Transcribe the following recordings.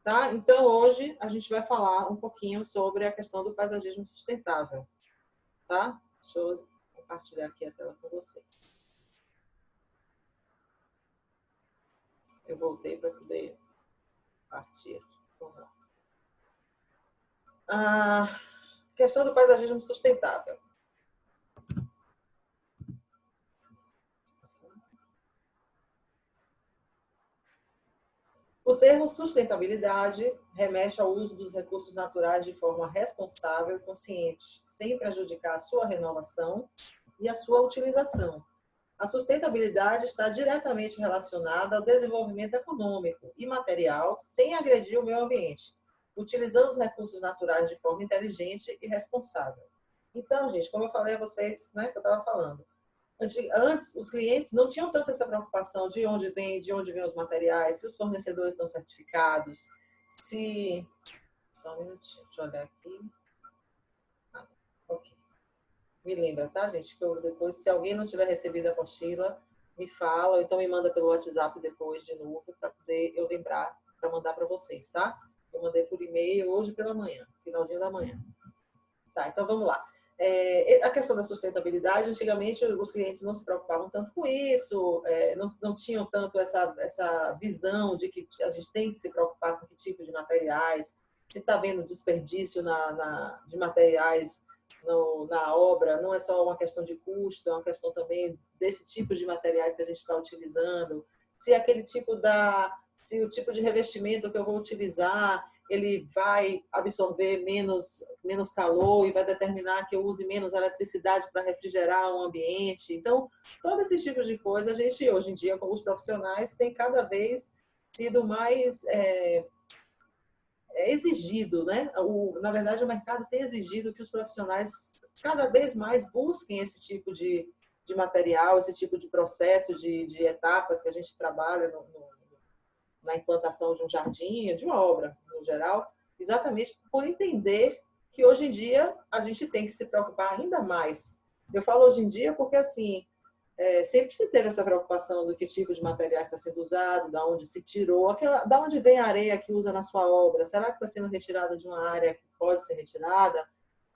tá? Então, hoje a gente vai falar um pouquinho sobre a questão do paisagismo sustentável, tá? Deixa eu compartilhar aqui a tela com vocês. Eu voltei para poder partir aqui. Vamos lá. A questão do paisagismo sustentável. O termo sustentabilidade remete ao uso dos recursos naturais de forma responsável e consciente, sem prejudicar a sua renovação e a sua utilização. A sustentabilidade está diretamente relacionada ao desenvolvimento econômico e material sem agredir o meio ambiente, utilizando os recursos naturais de forma inteligente e responsável. Então, gente, como eu falei a vocês, né, que eu estava falando, antes, os clientes não tinham tanto essa preocupação de onde vem os materiais, se os fornecedores são certificados, se... Só um minutinho, deixa eu olhar aqui. Ok. Me lembra, tá, gente? Que eu depois, se alguém não tiver recebido a apostila, me fala, ou então me manda pelo WhatsApp depois de novo, para poder eu lembrar, para mandar para vocês, tá? Eu mandei por e-mail hoje pela manhã, finalzinho da manhã. Tá, então vamos lá. A questão da sustentabilidade, antigamente os clientes não se preocupavam tanto com isso, não tinham tanto essa visão de que a gente tem que se preocupar com que tipo de materiais, se está vendo desperdício de materiais na obra, não é só uma questão de custo, é uma questão também desse tipo de materiais que a gente está utilizando, se o tipo de revestimento que eu vou utilizar ele vai absorver menos calor e vai determinar que eu use menos eletricidade para refrigerar o ambiente. Então, todos esses tipos de coisa, a gente, hoje em dia, com os profissionais, tem cada vez sido mais exigido, né? Na verdade, o mercado tem exigido que os profissionais cada vez mais busquem esse tipo de material, esse tipo de processo, de etapas que a gente trabalha na implantação de um jardim, de uma obra no geral, exatamente por entender que hoje em dia a gente tem que se preocupar ainda mais. Eu falo hoje em dia porque, assim, sempre se teve essa preocupação do que tipo de material está sendo usado, da onde se tirou, da onde vem a areia que usa na sua obra, será que está sendo retirada de uma área que pode ser retirada?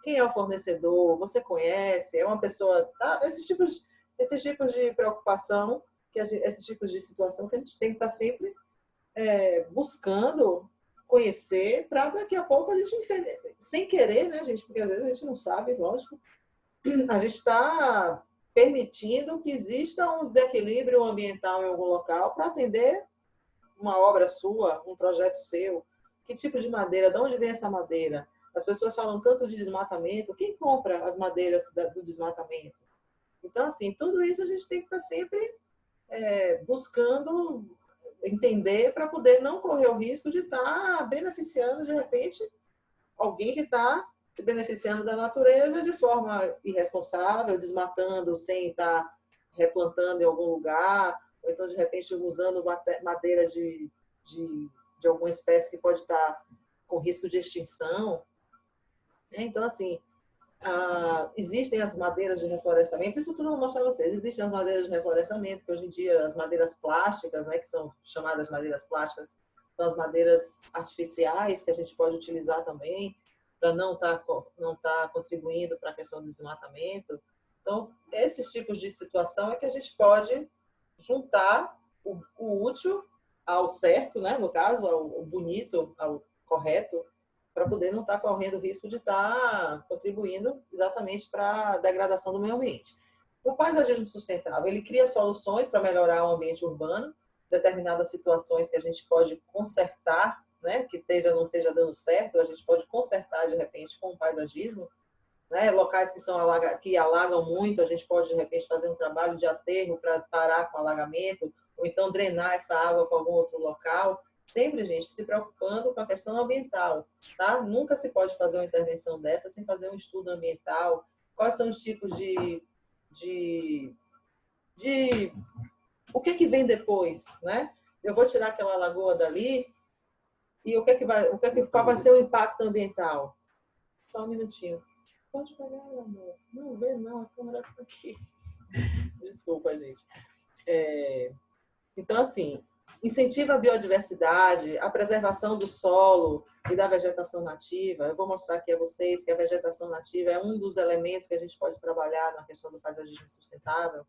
Quem é o fornecedor? Você conhece? É uma pessoa... Tá? Esses tipos de preocupação, esses tipos de situação que a gente tem que estar sempre buscando conhecer para daqui a pouco a gente, sem querer, né, gente, porque às vezes a gente não sabe, lógico, a gente está permitindo que exista um desequilíbrio ambiental em algum local para atender uma obra sua, um projeto seu. Que tipo de madeira? De onde vem essa madeira? As pessoas falam tanto de desmatamento. Quem compra as madeiras do desmatamento? Então, assim, tudo isso a gente tem que estar sempre buscando entender para poder não correr o risco de estar beneficiando, de repente, alguém que está se beneficiando da natureza de forma irresponsável, desmatando sem estar replantando em algum lugar, ou então, de repente, usando madeira de alguma espécie que pode estar com risco de extinção. Então, assim, existem as madeiras de reflorestamento, isso tudo eu vou mostrar a vocês. Existem as madeiras de reflorestamento, que hoje em dia as madeiras plásticas, né, que são chamadas madeiras plásticas, são as madeiras artificiais que a gente pode utilizar também para não tá contribuindo para a questão do desmatamento. Então, esses tipos de situação é que a gente pode juntar o útil ao certo, né, no caso, ao bonito, ao correto, para poder não estar correndo o risco de estar contribuindo exatamente para a degradação do meio ambiente. O paisagismo sustentável, ele cria soluções para melhorar o ambiente urbano, determinadas situações que a gente pode consertar, né, que não esteja dando certo, a gente pode consertar de repente com o paisagismo, né, locais que alagam muito, a gente pode de repente fazer um trabalho de aterro para parar com o alagamento, ou então drenar essa água para algum outro local. Sempre, gente, se preocupando com a questão ambiental, tá? Nunca se pode fazer uma intervenção dessa sem fazer um estudo ambiental. Quais são os tipos de, de o que vem depois, né? Eu vou tirar aquela lagoa dali e qual vai ser o impacto ambiental? Só um minutinho. Pode pegar, amor. Não vê não, a câmera está aqui. Desculpa, gente. Então, assim, incentiva a biodiversidade, a preservação do solo e da vegetação nativa. Eu vou mostrar aqui a vocês que a vegetação nativa é um dos elementos que a gente pode trabalhar na questão do paisagismo sustentável.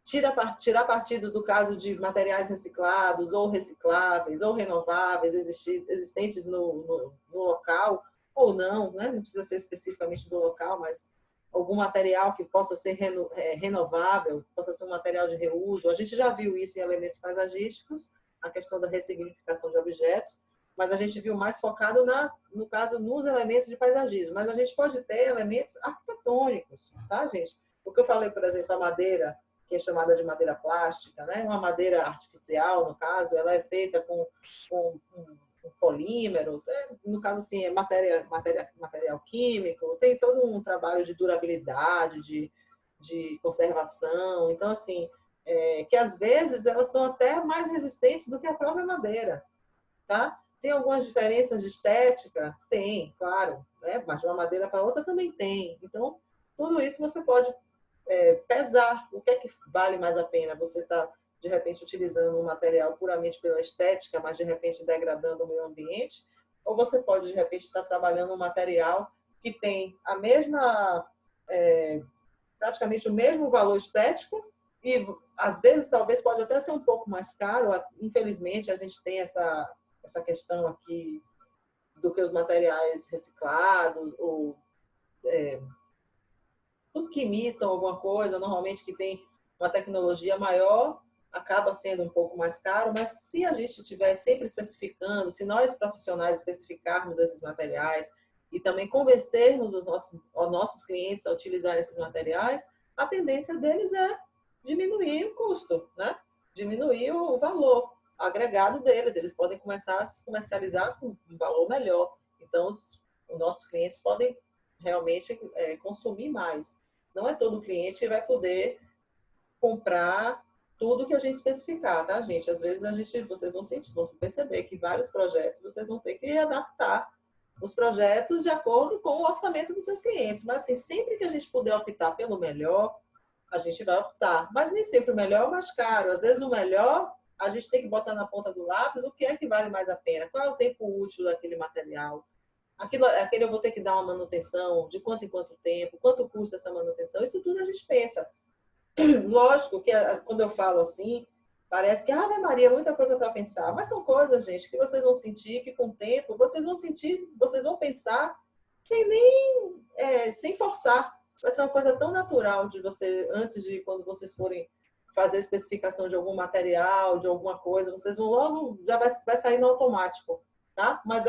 Tirar partidos do caso de materiais reciclados ou recicláveis ou renováveis existentes no local, ou não, né? Não precisa ser especificamente do local, mas algum material que possa ser renovável, possa ser um material de reuso. A gente já viu isso em elementos paisagísticos, a questão da ressignificação de objetos, mas a gente viu mais focado, no caso, nos elementos de paisagismo. Mas a gente pode ter elementos arquitetônicos, tá, gente? O que eu falei, por exemplo, a madeira, que é chamada de madeira plástica, né? Uma madeira artificial, no caso, ela é feita com um polímero, no caso, assim, é material químico, tem todo um trabalho de durabilidade, de conservação. Então, assim, que às vezes elas são até mais resistentes do que a própria madeira, tá? Tem algumas diferenças de estética? Tem, claro, né? Mas de uma madeira para outra também tem. Então, tudo isso você pode pesar. O que é que vale mais a pena? Você está, de repente, utilizando um material puramente pela estética, mas de repente degradando o meio ambiente? Ou você pode, de repente, estar trabalhando um material que tem a mesma, praticamente o mesmo valor estético e, às vezes, talvez pode até ser um pouco mais caro. Infelizmente, a gente tem essa questão aqui do que os materiais reciclados ou tudo que imitam alguma coisa, normalmente que tem uma tecnologia maior, acaba sendo um pouco mais caro, mas se a gente estiver sempre especificando, se nós profissionais especificarmos esses materiais e também convencermos os nossos clientes a utilizar esses materiais, a tendência deles é diminuir o custo, né? Diminuir o valor agregado deles. Eles podem começar a se comercializar com um valor melhor. Então, os nossos clientes podem realmente consumir mais. Não é todo cliente que vai poder comprar tudo que a gente especificar, tá, gente? Às vezes vocês vão perceber que vários projetos vocês vão ter que adaptar os projetos de acordo com o orçamento dos seus clientes. Mas, assim, sempre que a gente puder optar pelo melhor, a gente vai optar. Mas nem sempre o melhor é o mais caro. Às vezes o melhor, a gente tem que botar na ponta do lápis o que é que vale mais a pena. Qual é o tempo útil daquele aquele eu vou ter que dar uma manutenção, de quanto em quanto tempo, quanto custa essa manutenção, isso tudo a gente pensa. Lógico que quando eu falo assim, parece que, Ave Maria, muita coisa para pensar, mas são coisas, gente, que vocês vão sentir, que com o tempo vocês vão sentir, vocês vão pensar sem forçar. Vai ser uma coisa tão natural de você, antes de quando vocês forem fazer a especificação de algum material, de alguma coisa, vocês vão logo, já vai sair no automático. Tá? Mas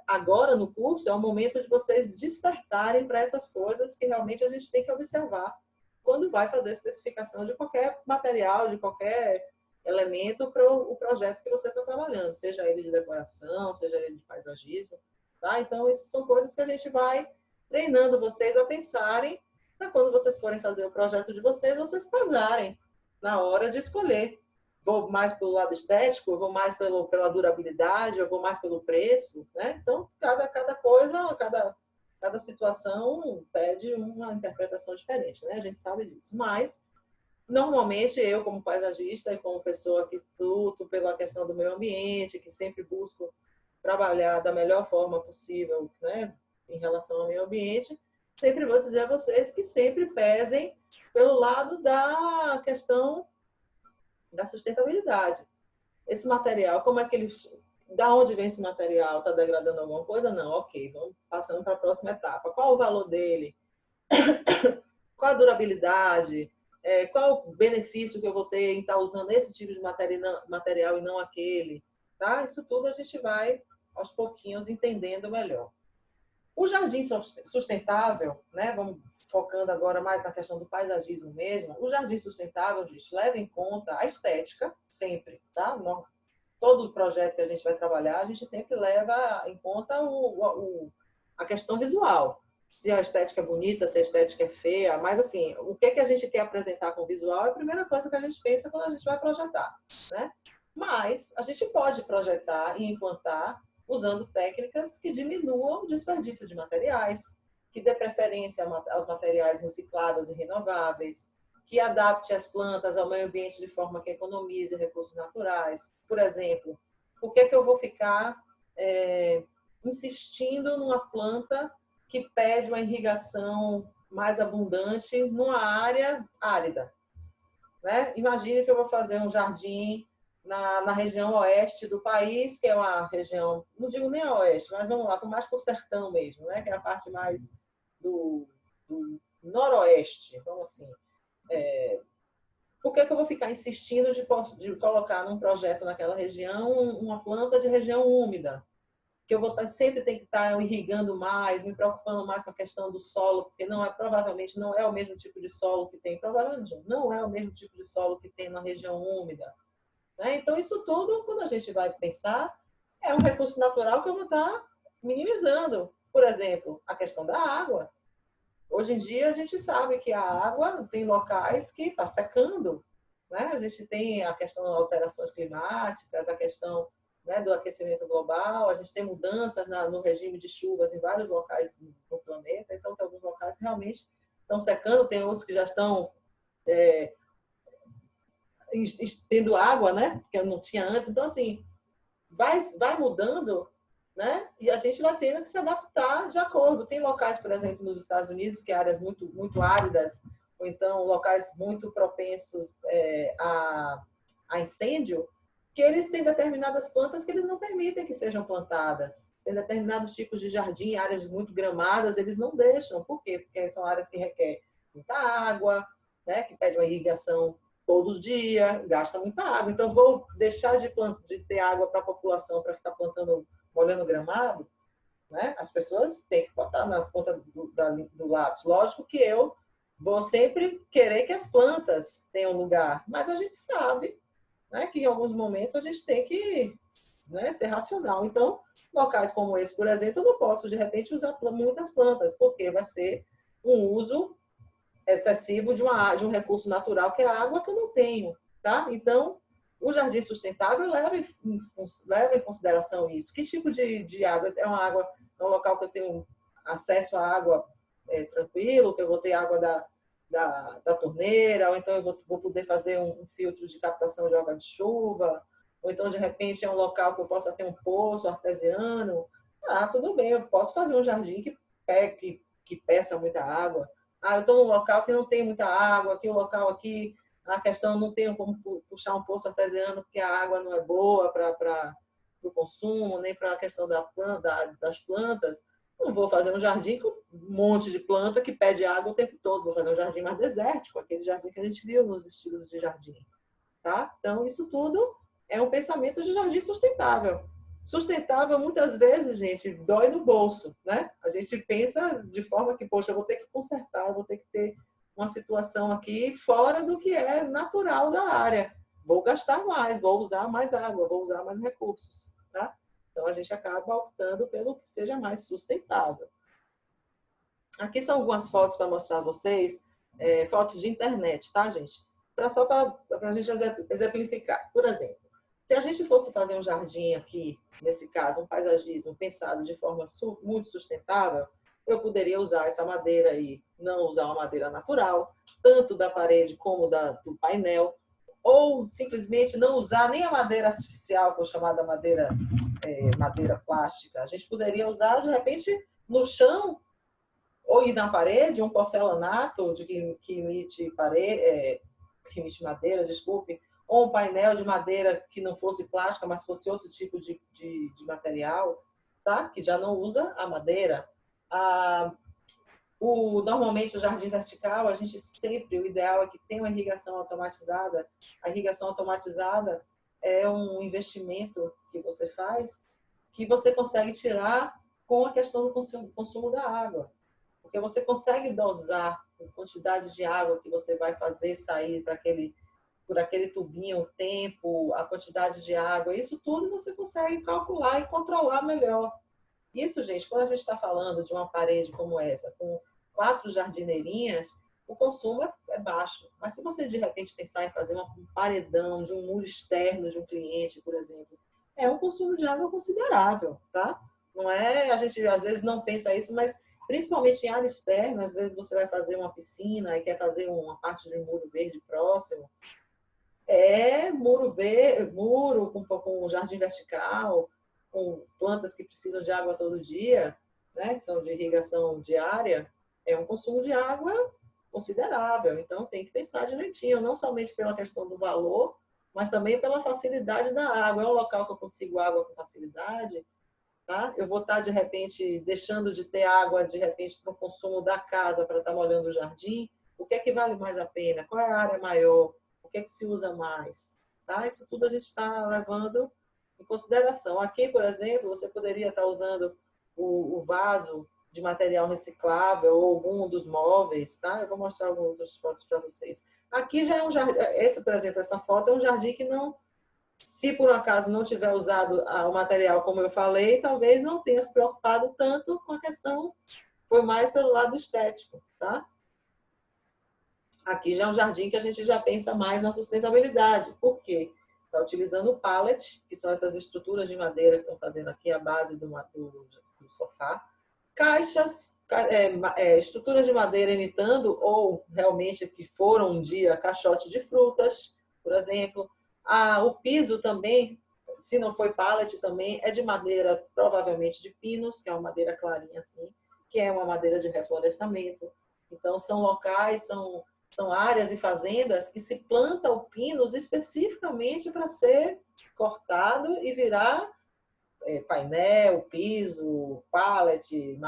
agora no curso é o momento de vocês despertarem para essas coisas que realmente a gente tem que observar quando vai fazer a especificação de qualquer material, de qualquer elemento para o projeto que você está trabalhando, seja ele de decoração, seja ele de paisagismo. Tá? Então, isso são coisas que a gente vai treinando vocês a pensarem para quando vocês forem fazer o projeto de vocês pesarem na hora de escolher. Vou mais pelo lado estético, eu vou mais pela durabilidade, eu vou mais pelo preço, né? Então, cada coisa, cada situação pede uma interpretação diferente, né? A gente sabe disso. Mas, normalmente, eu, como paisagista e como pessoa que luto pela questão do meio ambiente, que sempre busco trabalhar da melhor forma possível, né, em relação ao meio ambiente, sempre vou dizer a vocês que sempre pesem pelo lado da questão da sustentabilidade. Esse material, como é que ele... Da onde vem esse material? Está degradando alguma coisa? Não, ok, vamos passando para a próxima etapa. Qual o valor dele? Qual a durabilidade? Qual o benefício que eu vou ter em estar usando esse tipo de material e não aquele? Tá? Isso tudo a gente vai, aos pouquinhos, entendendo melhor. O jardim sustentável, né? Vamos focando agora mais na questão do paisagismo mesmo. O jardim sustentável, gente, leva em conta a estética, sempre, tá? Todo projeto que a gente vai trabalhar, a gente sempre leva em conta a questão visual. Se a estética é bonita, se a estética é feia, mas assim, o que a gente quer apresentar com o visual é a primeira coisa que a gente pensa quando a gente vai projetar, né? Mas a gente pode projetar e implantar usando técnicas que diminuam o desperdício de materiais, que dê preferência aos materiais recicláveis e renováveis, que adapte as plantas ao meio ambiente de forma que economize recursos naturais. Por exemplo, por que eu vou ficar insistindo numa planta que pede uma irrigação mais abundante numa área árida? Né? Imagine que eu vou fazer um jardim na região oeste do país, que é uma região, não digo nem a oeste, mas vamos lá, mais para o sertão mesmo, né? Que é a parte mais do noroeste, vamos assim. Por que eu vou ficar insistindo de colocar num projeto naquela região uma planta de região úmida? Que eu vou sempre ter que estar irrigando mais, me preocupando mais com a questão do solo, porque provavelmente não é o mesmo tipo de solo que tem, provavelmente não é o mesmo tipo de solo que tem na região úmida. Né? Então, isso tudo, quando a gente vai pensar, é um recurso natural que eu vou estar minimizando. Por exemplo, a questão da água. Hoje em dia, a gente sabe que a água tem locais que está secando. Né? A gente tem a questão das alterações climáticas, a questão, né, do aquecimento global, a gente tem mudanças no regime de chuvas em vários locais do planeta. Então, tem alguns locais que realmente estão secando, tem outros que já estão tendo água, né? Que não tinha antes. Então, assim, vai mudando, né? E a gente vai tendo que se adaptar de acordo. Tem locais, por exemplo, nos Estados Unidos, que áreas muito, muito áridas, ou então locais muito propensos a incêndio, que eles têm determinadas plantas que eles não permitem que sejam plantadas. Tem determinados tipos de jardim, áreas muito gramadas, eles não deixam. Por quê? Porque são áreas que requerem muita água, né? Que pedem uma irrigação todos os dias, gasta muita água. Então, vou deixar de ter água para a população para ficar molhando gramado? Né? As pessoas têm que botar na ponta do lápis. Lógico que eu vou sempre querer que as plantas tenham lugar, mas a gente sabe, né, que em alguns momentos a gente tem que, né, ser racional. Então, locais como esse, por exemplo, eu não posso, de repente, usar muitas plantas, porque vai ser um uso excessivo de um recurso natural, que é a água, que eu não tenho. Tá? Então, o jardim sustentável leva em consideração isso. Que tipo de água? É uma água, é um local que eu tenho acesso à água tranquilo, que eu vou ter água da torneira, ou então eu vou poder fazer um filtro de captação de água de chuva, ou então, de repente, é um local que eu possa ter um poço artesiano. Tudo bem, eu posso fazer um jardim que peça muita água. Eu estou num local que não tem muita água, aqui o local aqui, a questão não tem como puxar um poço artesiano porque a água não é boa para o consumo, nem para a questão das plantas. Não vou fazer um jardim com um monte de planta que pede água o tempo todo. Vou fazer um jardim mais desértico, aquele jardim que a gente viu nos estilos de jardim. Tá? Então, isso tudo é um pensamento de jardim sustentável. Sustentável, muitas vezes, gente, dói no bolso, né? A gente pensa de forma que, poxa, eu vou ter que consertar, eu vou ter que ter uma situação aqui fora do que é natural da área. Vou gastar mais, vou usar mais água, vou usar mais recursos, tá? Então, a gente acaba optando pelo que seja mais sustentável. Aqui são algumas fotos para mostrar a vocês, fotos de internet, tá, gente? Só para a gente exemplificar. Por exemplo, se a gente fosse fazer um jardim aqui, nesse caso, um paisagismo pensado de forma muito sustentável, eu poderia usar essa madeira aí, não usar uma madeira natural, tanto da parede como do painel, ou simplesmente não usar nem a madeira artificial, que é chamada madeira plástica. A gente poderia usar, de repente, no chão, ou ir na parede, um porcelanato que imite que emite madeira, desculpe, ou um painel de madeira que não fosse plástica, mas fosse outro tipo de material, tá? Que já não usa a madeira. Normalmente, o jardim vertical, o ideal é que tenha uma irrigação automatizada. A irrigação automatizada é um investimento que você faz que você consegue tirar com a questão do consumo da água. Porque você consegue dosar a quantidade de água que você vai fazer sair por aquele tubinho, o tempo, a quantidade de água. Isso tudo você consegue calcular e controlar melhor. Isso, gente, quando a gente está falando de uma parede como essa, com 4 jardineirinhas, o consumo é baixo. Mas se você, de repente, pensar em fazer um paredão de um muro externo de um cliente, por exemplo, é um consumo de água considerável, tá? Não é, a gente às vezes não pensa isso, mas principalmente em área externa, às vezes você vai fazer uma piscina e quer fazer uma parte de um muro verde próximo, muro verde, muro com um jardim vertical, com plantas que precisam de água todo dia, né, que são de irrigação diária, é um consumo de água considerável. Então, tem que pensar direitinho, não somente pela questão do valor, mas também pela facilidade da água. É um local que eu consigo água com facilidade, tá? Eu vou estar, de repente, deixando de ter água, de repente, para o consumo da casa, para estar molhando o jardim. O que é que vale mais a pena? Qual é a área maior? O que é que se usa mais? Tá? Isso tudo a gente está levando em consideração. Aqui, por exemplo, você poderia estar usando o vaso de material reciclável ou algum dos móveis, tá? Eu vou mostrar algumas outras fotos para vocês. Aqui já é um jardim, essa, por exemplo, essa foto é um jardim que não, se por um acaso não tiver usado o material como eu falei, talvez não tenha se preocupado tanto com a questão, foi mais pelo lado estético, tá? Aqui já é um jardim que a gente já pensa mais na sustentabilidade. Por quê? Está utilizando o pallet, que são essas estruturas de madeira que estão fazendo aqui a base do sofá. Caixas, estruturas de madeira imitando, ou realmente que foram um dia caixote de frutas, por exemplo. O piso também, se não foi pallet também, é de madeira, provavelmente de pinos, que é uma madeira clarinha assim, que é uma madeira de reflorestamento. Então, são locais, são áreas e fazendas que se planta o pinus especificamente para ser cortado e virar painel, piso, pallet,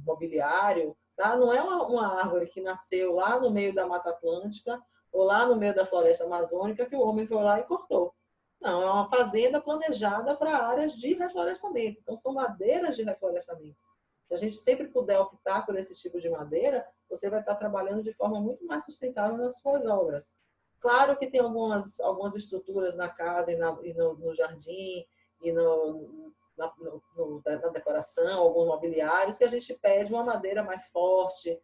mobiliário. Tá? Não é uma árvore que nasceu lá no meio da Mata Atlântica ou lá no meio da floresta amazônica que o homem foi lá e cortou. Não, é uma fazenda planejada para áreas de reflorestamento. Então, são madeiras de reflorestamento. Se a gente sempre puder optar por esse tipo de madeira, você vai estar trabalhando de forma muito mais sustentável nas suas obras. Claro que tem algumas estruturas na casa e no jardim e na decoração, alguns mobiliários, que a gente pede uma madeira mais forte,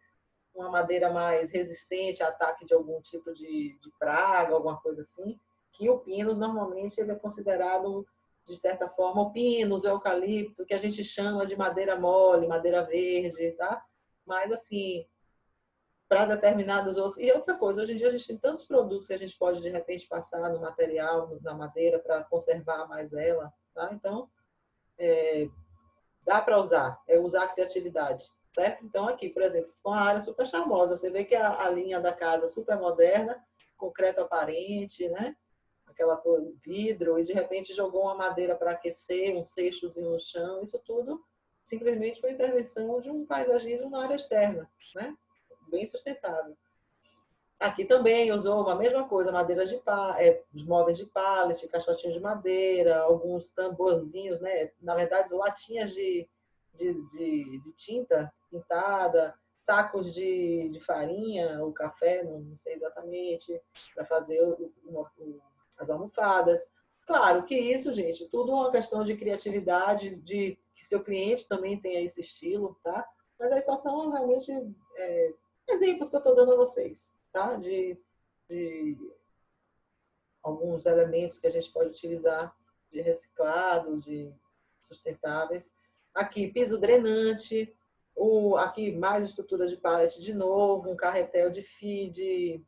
uma madeira mais resistente a ataque de algum tipo de praga, alguma coisa assim, que o pinus normalmente ele é considerado, de certa forma, o pinus, o eucalipto, que a gente chama de madeira mole, madeira verde, tá? Mas, assim, para determinados outros... E outra coisa, hoje em dia a gente tem tantos produtos que a gente pode, de repente, passar no material, na madeira, para conservar mais ela, tá? Então, dá para usar, é usar a criatividade, certo? Então, aqui, por exemplo, ficou uma área super charmosa. Você vê que a linha da casa super moderna, concreto aparente, né? Aquela cor vidro, e de repente jogou uma madeira para aquecer, um seixozinho no chão, isso tudo simplesmente com a intervenção de um paisagismo na área externa, né? Bem sustentável. Aqui também usou a mesma coisa, madeiras os móveis de pallet, caixotinhos de madeira, alguns tamborzinhos, né? Na verdade, latinhas de tinta pintada, sacos de farinha ou café, não sei exatamente, para fazer as almofadas. Claro que isso, gente, tudo é uma questão de criatividade, de que seu cliente também tenha esse estilo, tá? Mas aí só são realmente exemplos que eu estou dando a vocês, tá? De alguns elementos que a gente pode utilizar de reciclado, de sustentáveis. Aqui, piso drenante, aqui mais estruturas de pallet de novo, um carretel de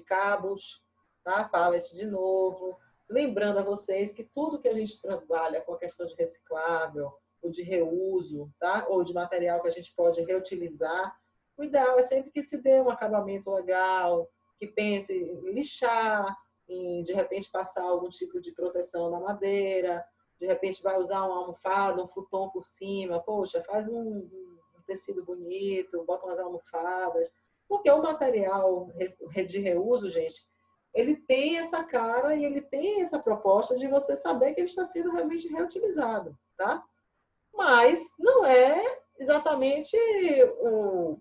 cabos, tá? Pallet de novo. Lembrando a vocês que tudo que a gente trabalha com a questão de reciclável, ou de reuso, tá? Ou de material que a gente pode reutilizar, o ideal é sempre que se dê um acabamento legal, que pense em lixar, em, de repente, passar algum tipo de proteção na madeira, de repente vai usar uma almofada, um futon por cima, poxa, faz um tecido bonito, bota umas almofadas, porque o material de reuso, gente, ele tem essa cara e ele tem essa proposta de você saber que ele está sendo realmente reutilizado, tá? Mas não é exatamente o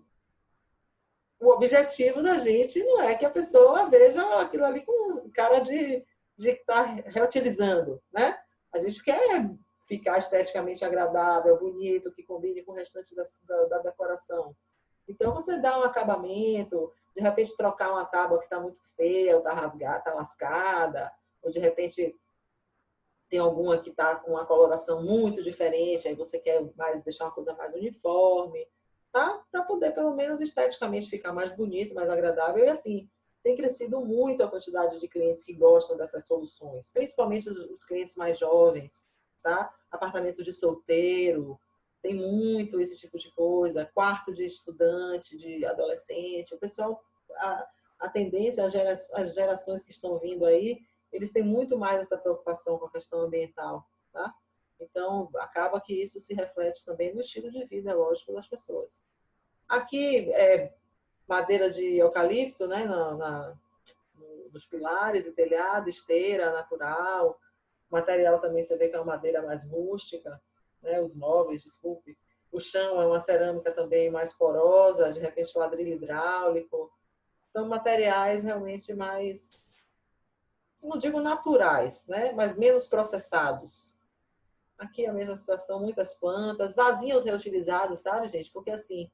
objetivo da gente, não é que a pessoa veja aquilo ali com cara de que está reutilizando, né? A gente quer ficar esteticamente agradável, bonito, que combine com o restante da decoração. Então, você dá um acabamento, de repente trocar uma tábua que está muito feia, ou está rasgada, está lascada, ou de repente tem alguma que está com uma coloração muito diferente, aí você quer deixar uma coisa mais uniforme. tá? Para poder, pelo menos, esteticamente ficar mais bonito, mais agradável. E assim, tem crescido muito a quantidade de clientes que gostam dessas soluções, principalmente os clientes mais jovens, tá? Apartamento de solteiro, tem muito esse tipo de coisa, quarto de estudante, de adolescente. O pessoal, a tendência, as gerações que estão vindo aí, eles têm muito mais essa preocupação com a questão ambiental, tá? Então, acaba que isso se reflete também no estilo de vida, lógico, das pessoas. Aqui, madeira de eucalipto, né, nos pilares e telhado, esteira natural. O material também você vê que é uma madeira mais rústica, né, os móveis, desculpe. O chão é uma cerâmica também mais porosa, de repente ladrilho hidráulico. São materiais realmente mais, não digo naturais, né, mas menos processados. Aqui é a mesma situação, muitas plantas, vasinhos reutilizados, sabe, gente? Porque assim,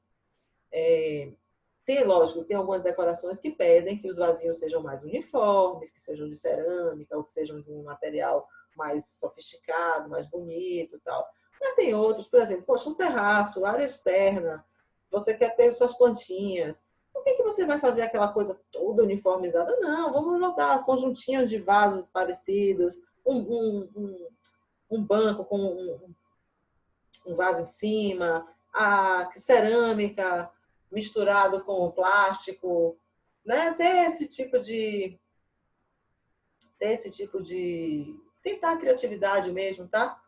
tem, lógico, tem algumas decorações que pedem que os vasinhos sejam mais uniformes, que sejam de cerâmica, ou que sejam de um material mais sofisticado, mais bonito e tal. Mas tem outros, por exemplo, poxa, um terraço, área externa, você quer ter suas plantinhas. Por que você vai fazer aquela coisa toda uniformizada? Não, vamos jogar conjuntinhos de vasos parecidos, um banco com um vaso em cima, a cerâmica misturado com plástico, né? Ter esse tipo de tentar a criatividade mesmo, tá?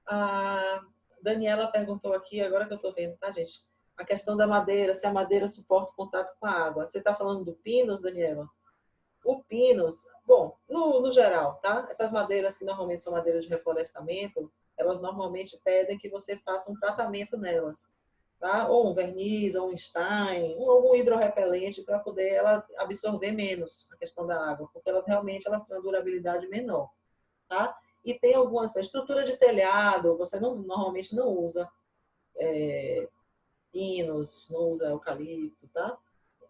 A Daniela perguntou aqui, agora que eu estou vendo, tá, gente? A questão da madeira, se a madeira suporta o contato com a água. Você está falando do pinus, Daniela? O pinus, bom, no geral, tá? Essas madeiras que normalmente são madeiras de reflorestamento, elas normalmente pedem que você faça um tratamento nelas, tá? Ou um verniz, ou um Stein, ou algum hidrorrepelente para poder ela absorver menos a questão da água, porque elas realmente elas têm uma durabilidade menor, tá? E tem algumas, estrutura de telhado, você normalmente não usa pinos, não usa eucalipto, tá?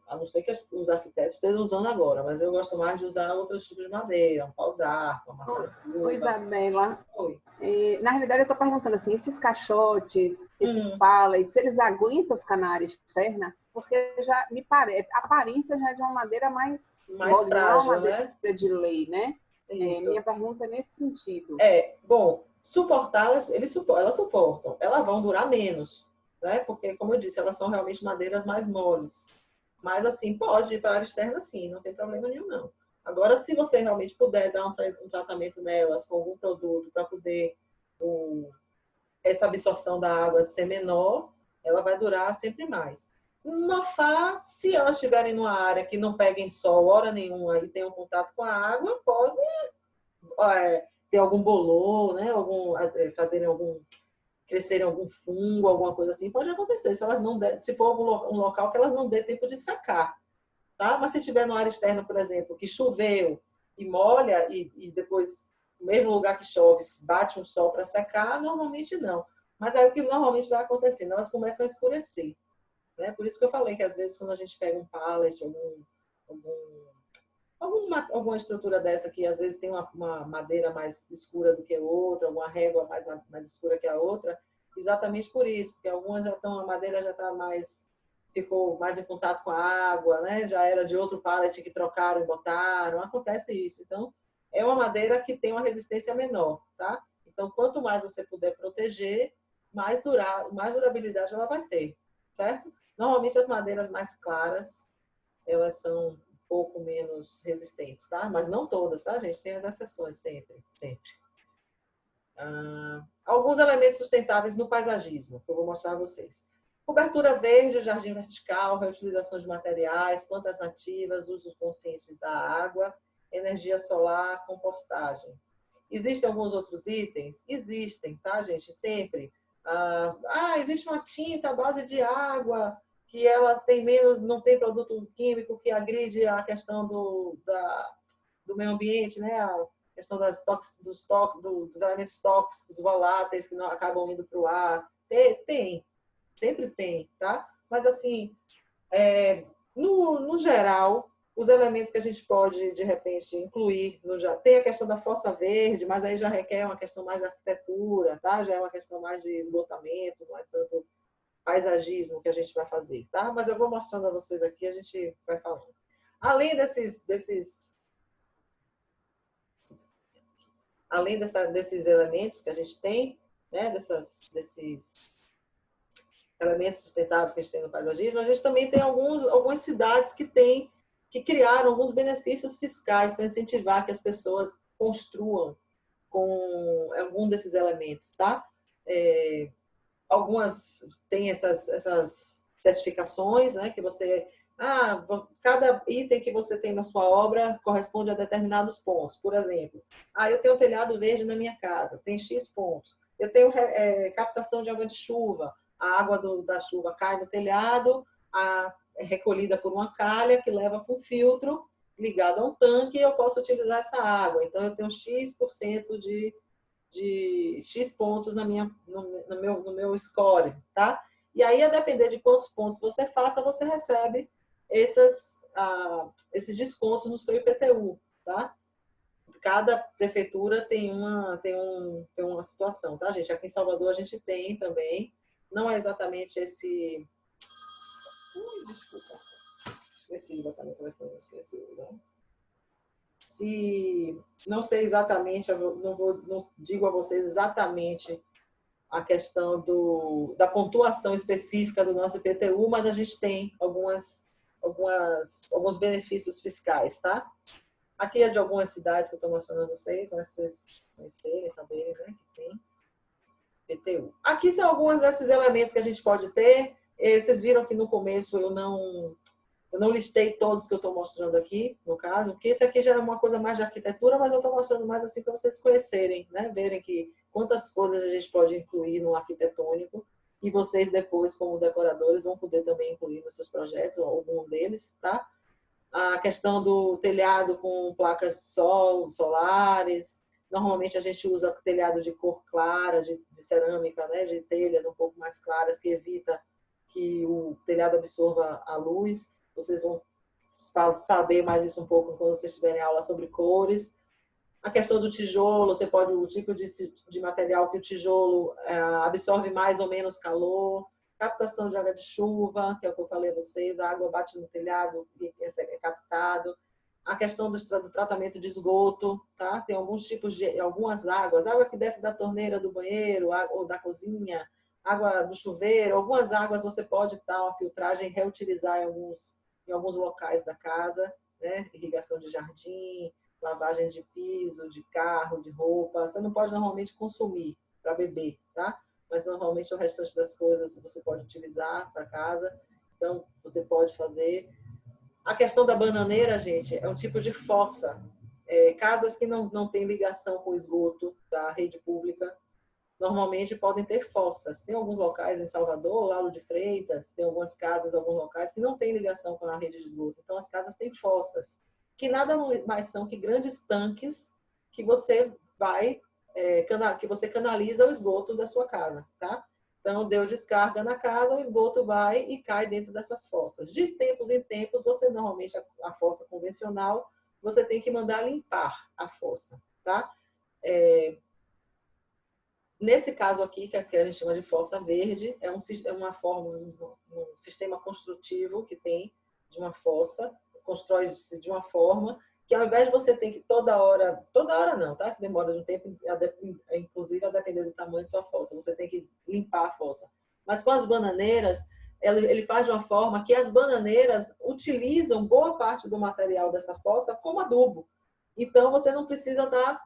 A não ser que os arquitetos estejam usando agora, mas eu gosto mais de usar outros tipos de madeira, um pau d'arco, uma Ô, maçaroba. Isabela, Oi. na realidade eu estou perguntando assim, esses caixotes, esses Hum, pallets, eles aguentam ficar na área externa? Porque já me parece, a aparência já é de uma madeira mais mais mole, não é uma frágil, madeira né? de lei, né? Isso. Minha pergunta é nesse sentido. Bom, suportar, elas suportam. Elas vão durar menos, né? Porque, como eu disse, elas são realmente madeiras mais moles. Mas, assim, pode ir para a área externa, sim, não tem problema nenhum, não. Agora, se você realmente puder dar um tratamento nelas com algum produto para poder essa absorção da água ser menor, ela vai durar sempre mais. Mofar, se elas estiverem numa área que não peguem sol hora nenhuma e tenham contato com a água, pode ter algum bolor, né? Fazerem crescerem algum fungo, alguma coisa assim, pode acontecer. Se elas não der, se for um local que elas não dê tempo de secar, tá? Mas se tiver numa área externa, por exemplo, que choveu e molha e depois no mesmo lugar que chove bate um sol para secar, normalmente não. Mas aí o que normalmente vai acontecendo, elas começam a escurecer, né? Por isso que eu falei que às vezes quando a gente pega um pallet, algum alguma estrutura dessa que às vezes tem uma madeira mais escura do que outra, alguma régua mais escura que a outra, exatamente por isso, porque algumas já estão, a madeira já está mais, ficou mais em contato com a água, né? Já era de outro pallet que trocaram e botaram, acontece isso. Então, é uma madeira que tem uma resistência menor, tá? Então, quanto mais você puder proteger, mais durabilidade ela vai ter, certo? Normalmente as madeiras mais claras, elas são um pouco menos resistentes, tá? Mas não todas, tá, gente? Tem as exceções sempre, sempre. Alguns elementos sustentáveis no paisagismo, que eu vou mostrar a vocês. Cobertura verde, jardim vertical, reutilização de materiais, plantas nativas, uso consciente da água, energia solar, compostagem. Existem alguns outros itens? Existem, tá, gente? Sempre. Existe uma tinta à base de água, que ela tem menos, não tem produto químico que agride a questão do meio ambiente, né? A questão dos elementos tóxicos, voláteis, que não acabam indo para o ar. Tem, sempre tem, tá? Mas, assim, no geral, os elementos que a gente pode, de repente, incluir, tem a questão da fossa verde, mas aí já requer uma questão mais de arquitetura, tá? Já é uma questão mais de esgotamento, não é tanto paisagismo que a gente vai fazer, tá? Mas eu vou mostrando a vocês aqui, a gente vai falando. Além desses elementos que a gente tem, né, desses elementos sustentáveis que a gente tem no paisagismo, a gente também tem algumas cidades que criaram alguns benefícios fiscais para incentivar que as pessoas construam com algum desses elementos, tá? Algumas têm essas certificações, né, que você... cada item que você tem na sua obra corresponde a determinados pontos. Por exemplo, eu tenho um telhado verde na minha casa, tem X pontos. Eu tenho captação de água de chuva. A água da chuva cai no telhado, é recolhida por uma calha que leva para um filtro ligado a um tanque e eu posso utilizar essa água. Então, eu tenho X% de X pontos no meu score, tá? E aí, a depender de quantos pontos você faça, você recebe esses descontos no seu IPTU, tá? Cada prefeitura tem uma situação, tá, gente? Aqui em Salvador a gente tem também, não é exatamente esse... desculpa. Esqueci de botar meu telefone, esqueci, não? Não sei exatamente, eu não digo a vocês exatamente a questão da pontuação específica do nosso IPTU, mas a gente tem alguns benefícios fiscais, tá? Aqui é de algumas cidades que eu estou mostrando a vocês, mas vocês conhecerem, saberem, né, que tem IPTU. Aqui são alguns desses elementos que a gente pode ter. Vocês viram que no começo eu não listei todos que eu estou mostrando aqui, no caso, porque esse aqui já é uma coisa mais de arquitetura, mas eu estou mostrando mais assim para vocês conhecerem, né? Verem que quantas coisas a gente pode incluir no arquitetônico e vocês depois, como decoradores, vão poder também incluir nos seus projetos, ou algum deles, tá? A questão do telhado com placas solares. Normalmente a gente usa telhado de cor clara, de cerâmica, né? De telhas um pouco mais claras, que evita que o telhado absorva a luz. Vocês vão saber mais isso um pouco quando vocês tiverem aula sobre cores. A questão do tijolo, o tipo de material que o tijolo absorve mais ou menos calor. Captação de água de chuva, que é o que eu falei a vocês, a água bate no telhado e é captado. A questão do tratamento de esgoto, tá? Tem algumas águas, água que desce da torneira do banheiro ou da cozinha, água do chuveiro, algumas águas você pode dar uma filtragem e reutilizar em alguns locais da casa, né? Irrigação de jardim, lavagem de piso, de carro, de roupa. Você não pode normalmente consumir para beber, tá? Mas normalmente o restante das coisas você pode utilizar para casa. Então, você pode fazer. A questão da bananeira, gente, é um tipo de fossa. Casas que não têm ligação com o esgoto da rede pública, normalmente podem ter fossas. Tem alguns locais em Salvador, Lauro de Freitas, tem algumas casas, alguns locais que não têm ligação com a rede de esgoto. Então, as casas têm fossas, que nada mais são que grandes tanques que você que você canaliza o esgoto da sua casa, tá? Então, deu descarga na casa, o esgoto vai e cai dentro dessas fossas. De tempos em tempos, você normalmente, a fossa convencional, você tem que mandar limpar a fossa, tá? Nesse caso aqui, que a gente chama de fossa verde, é uma forma, um sistema construtivo que tem de uma fossa, constrói-se de uma forma que ao invés de você ter que toda hora não, tá? Que demora um tempo, inclusive a depender do tamanho de sua fossa, você tem que limpar a fossa. Mas com as bananeiras, ele faz de uma forma que as bananeiras utilizam boa parte do material dessa fossa como adubo. Então, você não precisa estar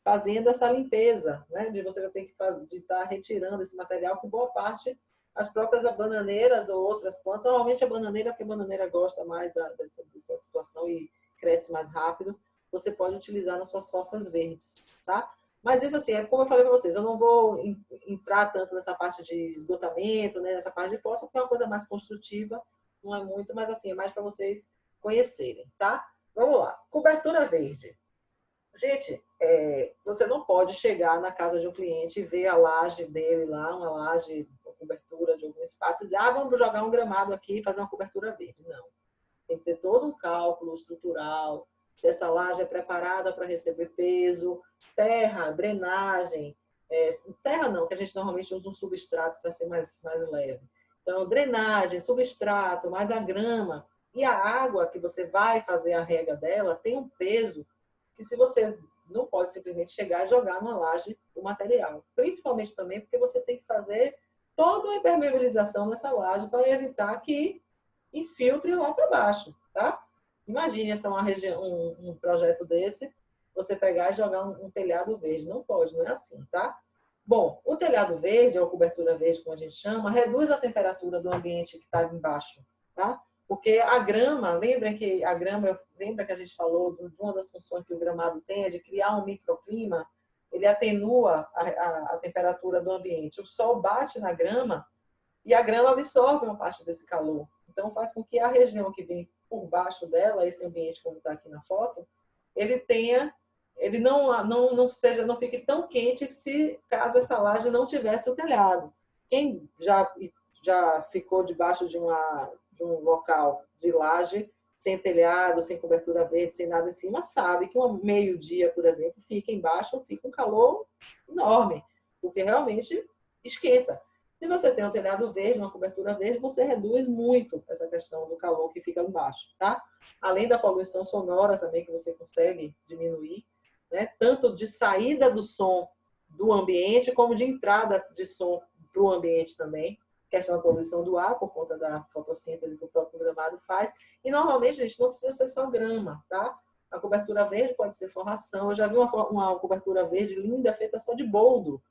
fazendo essa limpeza, né? De você ter que estar retirando esse material, que boa parte as próprias bananeiras ou outras plantas, normalmente a bananeira, porque a bananeira gosta mais dessa situação e cresce mais rápido, você pode utilizar nas suas fossas verdes, tá? Mas isso assim, como eu falei para vocês, eu não vou entrar tanto nessa parte de esgotamento, né, nessa parte de fossa, porque é uma coisa mais construtiva, não é muito, mas assim, é mais para vocês conhecerem, tá? Vamos lá, cobertura verde. Gente, você não pode chegar na casa de um cliente e ver a laje dele lá, uma laje, uma cobertura de algum espaço, e dizer, vamos jogar um gramado aqui e fazer uma cobertura verde. Não. Tem que ter todo um cálculo estrutural, se essa laje é preparada para receber peso, terra, drenagem. Terra não, que a gente normalmente usa um substrato para ser mais leve. Então, drenagem, substrato, mais a grama e a água que você vai fazer a rega dela tem um peso que se você não pode simplesmente chegar e jogar numa laje o material. Principalmente também porque você tem que fazer toda a impermeabilização nessa laje para evitar que infiltre lá para baixo, tá? Imagine essa uma região, um projeto desse, você pegar e jogar um telhado verde. Não pode, não é assim, tá? Bom, o telhado verde, ou cobertura verde, como a gente chama, reduz a temperatura do ambiente que está embaixo, tá? Porque a grama, lembra que a gente falou de uma das funções que o gramado tem, é de criar um microclima, ele atenua a temperatura do ambiente. O sol bate na grama e a grama absorve uma parte desse calor. Então, faz com que a região que vem por baixo dela, esse ambiente como está aqui na foto, ele não fique tão quente se caso essa laje não tivesse o telhado. Quem já ficou debaixo de um local de laje sem telhado, sem cobertura verde, sem nada em cima, sabe que um meio-dia, por exemplo, fica embaixo, fica um calor enorme, porque realmente esquenta. Se você tem um telhado verde, uma cobertura verde, você reduz muito essa questão do calor que fica embaixo, tá? Além da poluição sonora também, que você consegue diminuir, né? Tanto de saída do som do ambiente, como de entrada de som para o ambiente também. Questão da poluição do ar, por conta da fotossíntese que o próprio gramado faz. E, normalmente, a gente não precisa ser só grama, tá? A cobertura verde pode ser forração. Eu já vi uma cobertura verde linda, feita só de boldo.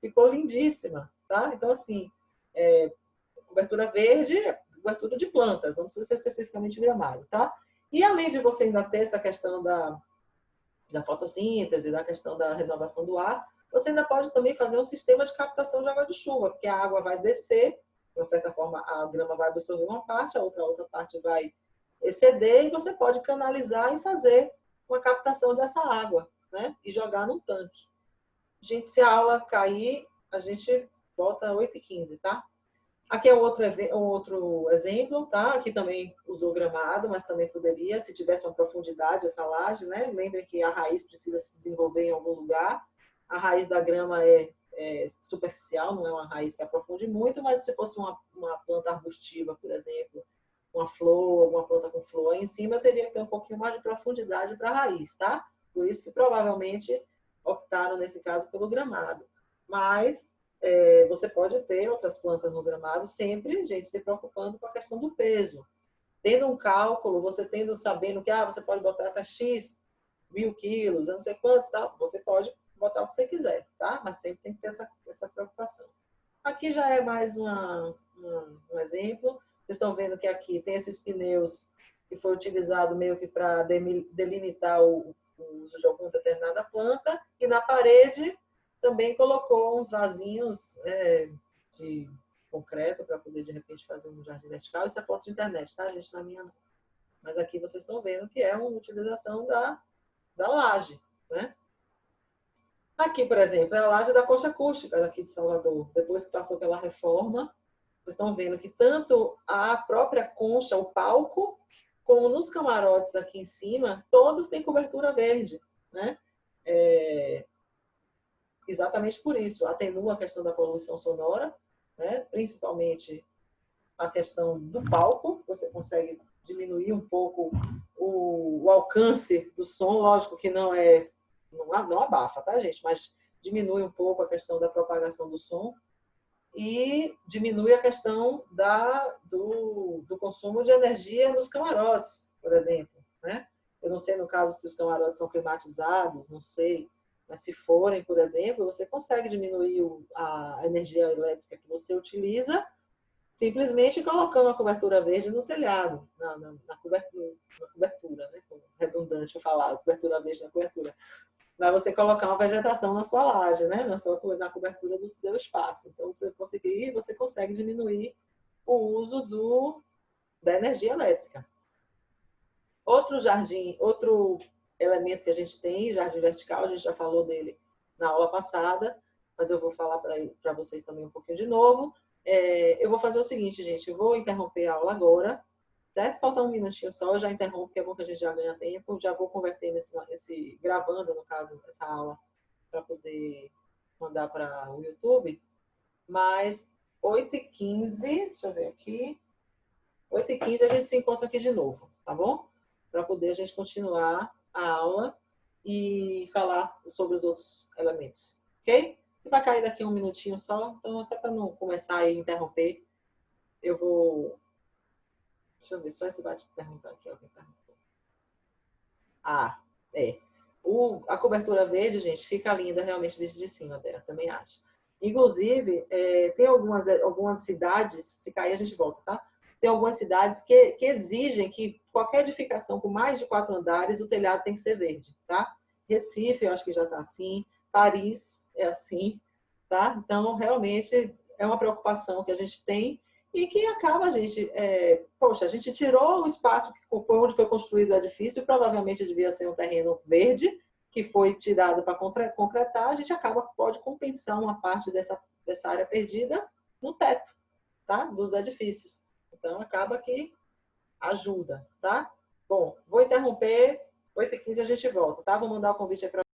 Ficou lindíssima, tá? Então, assim, cobertura verde é cobertura de plantas, não precisa ser especificamente gramado, tá? E além de você ainda ter essa questão da fotossíntese, da questão da renovação do ar, você ainda pode também fazer um sistema de captação de água de chuva, porque a água vai descer, de uma certa forma a grama vai absorver uma parte, a outra parte vai exceder, e você pode canalizar e fazer uma captação dessa água, né? E jogar num tanque. Gente, se a aula cair, a gente volta 8h15, tá? Aqui é outro exemplo, tá? Aqui também usou gramado, mas também poderia, se tivesse uma profundidade, essa laje, né? Lembrem que a raiz precisa se desenvolver em algum lugar. A raiz da grama é superficial, não é uma raiz que aprofunde muito, mas se fosse uma planta arbustiva, por exemplo, uma flor, alguma planta com flor aí em cima, eu teria que ter um pouquinho mais de profundidade para a raiz, tá? Por isso que provavelmente optaram, nesse caso, pelo gramado. Mas você pode ter outras plantas no gramado, sempre, gente, se preocupando com a questão do peso. Tendo um cálculo, sabendo que você pode botar até X 1.000 quilos, eu não sei quantos, tá? Você pode botar o que você quiser, tá? Mas sempre tem que ter essa preocupação. Aqui já é mais um exemplo. Vocês estão vendo que aqui tem esses pneus que foi utilizado meio que para delimitar o uso de alguma determinada planta. E na parede também colocou uns vasinhos de concreto para poder, de repente, fazer um jardim vertical. Isso é foto de internet, tá, gente? Na minha não. Mas aqui vocês estão vendo que é uma utilização da laje, né? Aqui, por exemplo, é a laje da Concha Acústica daqui de Salvador. Depois que passou pela reforma, vocês estão vendo que tanto a própria concha, o palco, como nos camarotes aqui em cima, todos têm cobertura verde, né? Exatamente por isso, atenua a questão da poluição sonora, né? Principalmente a questão do palco, você consegue diminuir um pouco o alcance do som, lógico que não abafa, tá, gente? Mas diminui um pouco a questão da propagação do som e diminui a questão do consumo de energia nos camarotes, por exemplo, né? Eu não sei, no caso, se os camarotes são climatizados, não sei, mas se forem, por exemplo, você consegue diminuir a energia elétrica que você utiliza simplesmente colocando a cobertura verde no telhado, na cobertura, né? Redundante eu falar, cobertura verde na cobertura. Mas você colocar uma vegetação na sua laje, né? Na cobertura do seu espaço. Então, você consegue diminuir o uso da energia elétrica. Outro elemento que a gente tem, jardim vertical, a gente já falou dele na aula passada, mas eu vou falar para vocês também um pouquinho de novo. Eu vou fazer o seguinte, gente, eu vou interromper a aula agora, certo? Falta um minutinho só, eu já interrompo, porque é bom que a gente já ganha tempo, já vou converter gravando, no caso, essa aula, para poder mandar para o YouTube, mas 8h15, deixa eu ver aqui. 8h15 a gente se encontra aqui de novo, tá bom? Para poder a gente continuar a aula e falar sobre os outros elementos, ok? E vai cair daqui um minutinho só, então só para não começar a interromper, eu vou... Deixa eu ver, só esse bate perguntar aqui, alguém perguntou. Ah, é. A cobertura verde, gente, fica linda realmente vista de cima dela, também acho. Inclusive, tem algumas cidades, se cair a gente volta, tá? Tem algumas cidades que exigem que qualquer edificação com mais de 4 andares, o telhado tem que ser verde, tá? Recife, eu acho que já está assim. Paris é assim, tá? Então, realmente, é uma preocupação que a gente tem e que acaba, gente... poxa, a gente tirou o espaço que foi onde foi construído o edifício e provavelmente devia ser um terreno verde, que foi tirado para concretar, a gente pode compensar uma parte dessa área perdida no teto, tá? Dos edifícios. Então, acaba que ajuda, tá? Bom, vou interromper, 8h15 a gente volta, tá? Vou mandar o convite aí para